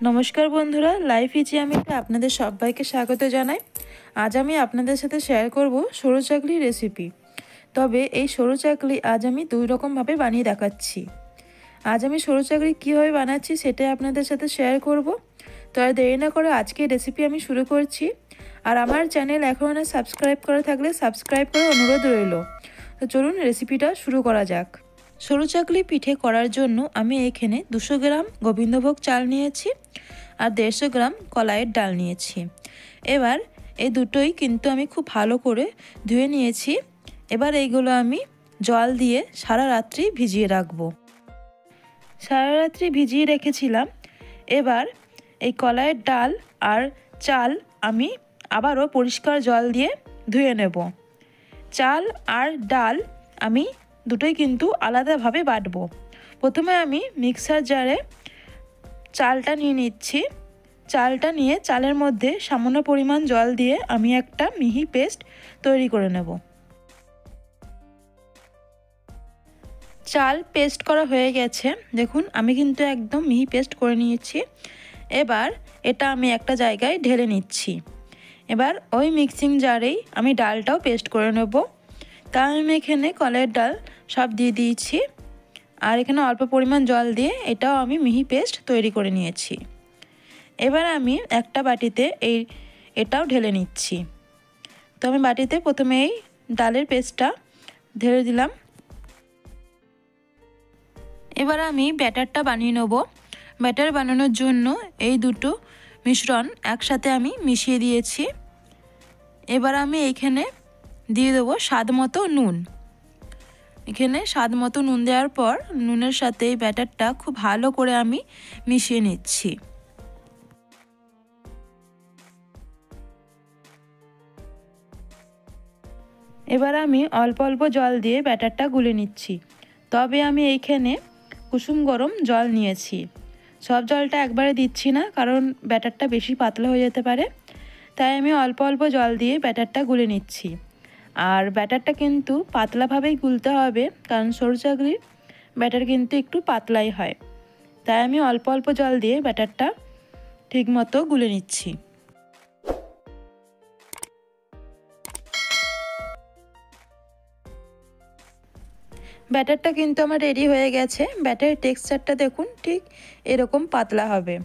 নমস্কার বন্ধুরা, life easy আমিতে আপনাদের সবাইকে স্বাগত জানাই। আজ আমি আপনাদের সাথে শেয়ার করব সরু চাকলির রেসিপি। তবে এই সরু চাকলি আজ আমি দুই রকমভাবে বানিয়ে দেখাচ্ছি। আজ আমি সরু চাকলি কীভাবে বানাচ্ছি সেটাই আপনাদের সাথে শেয়ার করব। তো আর দেরি না করে আজকে রেসিপি আমি শুরু করছি। আর আমার চ্যানেল এখনও না সাবস্ক্রাইব করা থাকলে সাবস্ক্রাইব করার অনুরোধ রইল। তো চলুন রেসিপিটা শুরু করা যাক। সরু চাকলি পিঠে করার জন্য আমি এখানে 200 গ্রাম গোবিন্দভোগ চাল নিয়েছি আর 150 গ্রাম কলাইয়ের ডাল নিয়েছি। এবার এই দুটোই কিন্তু আমি খুব ভালো করে ধুয়ে নিয়েছি। এবার এইগুলো আমি জল দিয়ে সারা রাত্রি ভিজিয়ে রাখবো। সারা রাত্রি ভিজিয়ে রেখেছিলাম। এবার এই কলাইয়ের ডাল আর চাল আমি আবারও পরিষ্কার জল দিয়ে ধুয়ে নেব। চাল আর ডাল আমি দুটোই কিন্তু আলাদাভাবে বাটবো। প্রথমে আমি মিক্সার জারে চালটা নিয়ে নিচ্ছি। চালটা নিয়ে চালের মধ্যে সামান্য পরিমাণ জল দিয়ে আমি একটা মিহি পেস্ট তৈরি করে নেব। চাল পেস্ট করা হয়ে গেছে, দেখুন আমি কিন্তু একদম মিহি পেস্ট করে নিয়েছি। এবার এটা আমি একটা জায়গায় ঢেলে নিচ্ছি। এবার ওই মিক্সিং জারেই আমি ডালটাও পেস্ট করে নেব। তাই আমি এখানে কলাইয়ের ডাল সব দিয়ে দিয়েছি আর এখানে অল্প পরিমাণ জল দিয়ে এটাও আমি মিহি পেস্ট তৈরি করে নিয়েছি। এবার আমি একটা বাটিতে এটাও ঢেলে নিচ্ছি। তো আমি বাটিতে প্রথমে এই ডালের পেস্টটা ঢেলে দিলাম। এবার আমি ব্যাটারটা বানিয়ে নেব। ব্যাটার বানানোর জন্য এই দুটো মিশ্রণ একসাথে আমি মিশিয়ে দিয়েছি। এবার আমি এইখানে দিয়ে দেবো স্বাদ মতো নুন। এখানে স্বাদ মতো নুন দেওয়ার পর নুনের সাথে এই ব্যাটারটা খুব ভালো করে আমি মিশিয়ে নিচ্ছি। এবার আমি অল্প অল্প জল দিয়ে ব্যাটারটা গুলে নিচ্ছি। তবে আমি এইখানে কুসুম গরম জল নিয়েছি। সব জলটা একবারে দিচ্ছি না, কারণ ব্যাটারটা বেশি পাতলা হয়ে যেতে পারে। তাই আমি অল্প অল্প জল দিয়ে ব্যাটারটা গুলে নিচ্ছি। আর ব্যাটারটা কিন্তু পাতলাভাবেই গুলতে হবে, কারণ সরু চাকলির ব্যাটার কিন্তু একটু পাতলাই হয়। তাই আমি অল্প অল্প জল দিয়ে ব্যাটারটা ঠিকমতো গুলে নিচ্ছি। ব্যাটারটা কিন্তু আমার রেডি হয়ে গেছে। ব্যাটারের টেক্সচারটা দেখুন, ঠিক এরকম পাতলা হবে।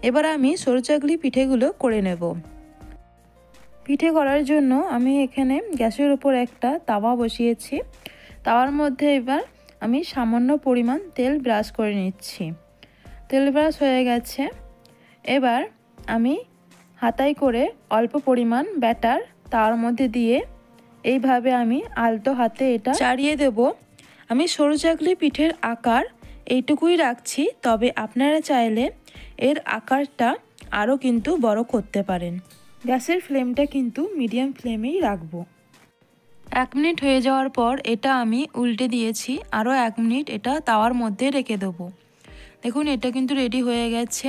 এবার আমি সরু চাকলি পিঠেগুলো করে নেব। পিঠে করার জন্য আমি এখানে গ্যাসের উপর একটা তাওয়া বসিয়েছি। তাওয়ার মধ্যে এবার আমি সামান্য পরিমাণ তেল ব্রাশ করে নিচ্ছি। তেল ব্রাশ হয়ে গেছে। এবার আমি হাতায় করে অল্প পরিমাণ ব্যাটার তার মধ্যে দিয়ে এইভাবে আমি আলতো হাতে এটা চাড়িয়ে দেব। আমি সরু চাকলি পিঠের আকার এইটুকুই রাখছি, তবে আপনারা চাইলে এর আকারটা আরও কিন্তু বড় করতে পারেন। গ্যাসের ফ্লেমটা কিন্তু মিডিয়াম ফ্লেমেই রাখবো। 1 মিনিট হয়ে যাওয়ার পর এটা আমি উল্টে দিয়েছি। আরও 1 মিনিট এটা তাওয়ার মধ্যে রেখে দেবো। দেখুন এটা কিন্তু রেডি হয়ে গেছে।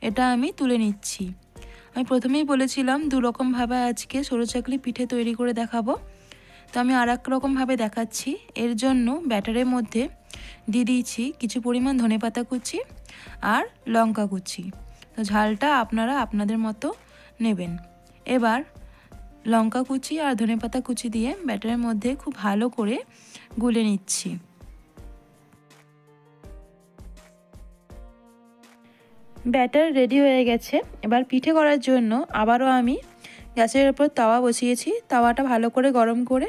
এটা আমি তুলে নিচ্ছি। আমি প্রথমেই বলেছিলাম দু রকমভাবে আজকে সরু চাকলি পিঠে তৈরি করে দেখাবো। তো আমি আর এক রকমভাবে দেখাচ্ছি। এর জন্য ব্যাটারের মধ্যে দিয়ে দিয়েছি কিছু পরিমাণ ধনেপাতা কুচি আর লঙ্কা কুচি। তো ঝালটা আপনারা আপনাদের মতো নেবেন। এবার লঙ্কা কুচি আর ধনেপাতা কুচি দিয়ে ব্যাটারের মধ্যে খুব ভালো করে গুলে নিচ্ছি। ব্যাটার রেডি হয়ে গেছে। এবার পিঠে করার জন্য আবারও আমি গ্যাসের উপর তাওয়া বসিয়েছি। তাওয়াটা ভালো করে গরম করে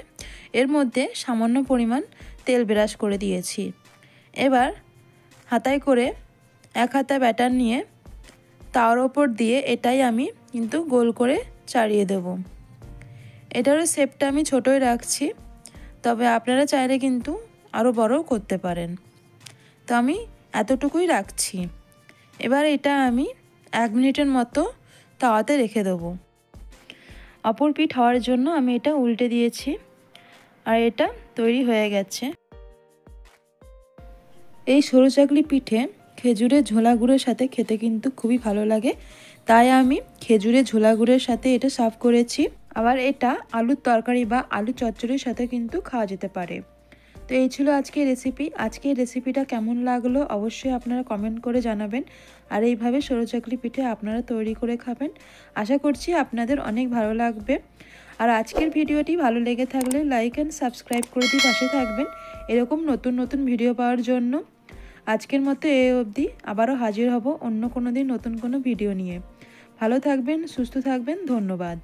এর মধ্যে সামান্য পরিমাণ তেল ব্রাশ করে দিয়েছি। এবার হাতায় করে এক হাতা ব্যাটার নিয়ে তাওয়ার ওপর দিয়ে এটাই আমি কিন্তু গোল করে চাড়িয়ে দেব। এটারও শেপটা আমি ছোটোই রাখছি, তবে আপনারা চাইলে কিন্তু আরও বড়ও করতে পারেন। তো আমি এতটুকুই রাখছি। এবার এটা আমি 1 মিনিটের মতো তাওয়াতে রেখে দেবো। অপর পিঠ হওয়ার জন্য আমি এটা উল্টে দিয়েছি আর এটা তৈরি হয়ে গেছে। এই সরু চাকলি পিঠে খেজুরের ঝোলা গুড়ের সাথে খেতে কিন্তু খুবই ভালো লাগে। তাই আমি খেজুরের ঝোলা গুড়ের সাথে এটা সার্ভ করেছি। আবার এটা আলুর তরকারি বা আলু চচ্চড়ির সাথে কিন্তু খাওয়া যেতে পারে। তো এই ছিল আজকের রেসিপি। আজকের রেসিপিটা কেমন লাগলো অবশ্যই আপনারা কমেন্ট করে জানাবেন। আর এইভাবে সরু চাকলি পিঠে আপনারা তৈরি করে খাবেন। আশা করছি আপনাদের অনেক ভালো লাগবে। আর আজকের ভিডিওটি ভালো লেগে থাকলে লাইক অ্যান্ড সাবস্ক্রাইব করে দিয়ে পাশে থাকবেন এরকম নতুন নতুন ভিডিও পাওয়ার জন্য। আজকের মতো এই অবধি, আবারও হাজির হব অন্য কোনো দিন নতুন কোনো ভিডিও নিয়ে। ভালো থাকবেন, সুস্থ থাকবেন, ধন্যবাদ।